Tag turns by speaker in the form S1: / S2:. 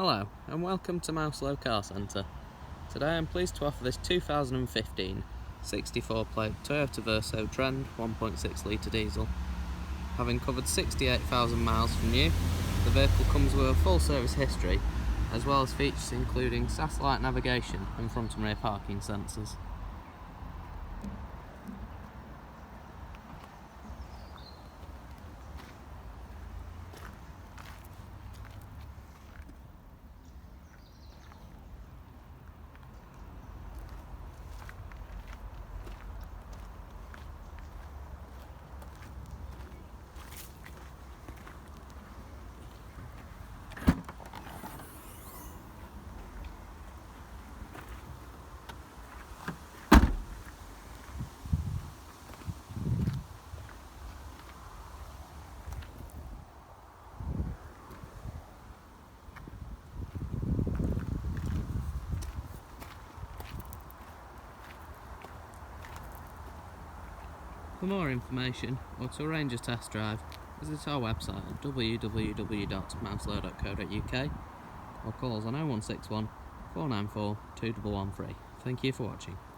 S1: Hello and welcome to Mouselow Car Centre. Today I'm pleased to offer this 2015 64 plate Toyota Verso Trend 1.6 litre diesel. Having covered 68,000 miles from new, the vehicle comes with a full service history as well as features including satellite navigation and front and rear parking sensors. For more information or to arrange a test drive, visit our website at www.mouselow.co.uk or call us on 0161 494 2113. Thank you for watching.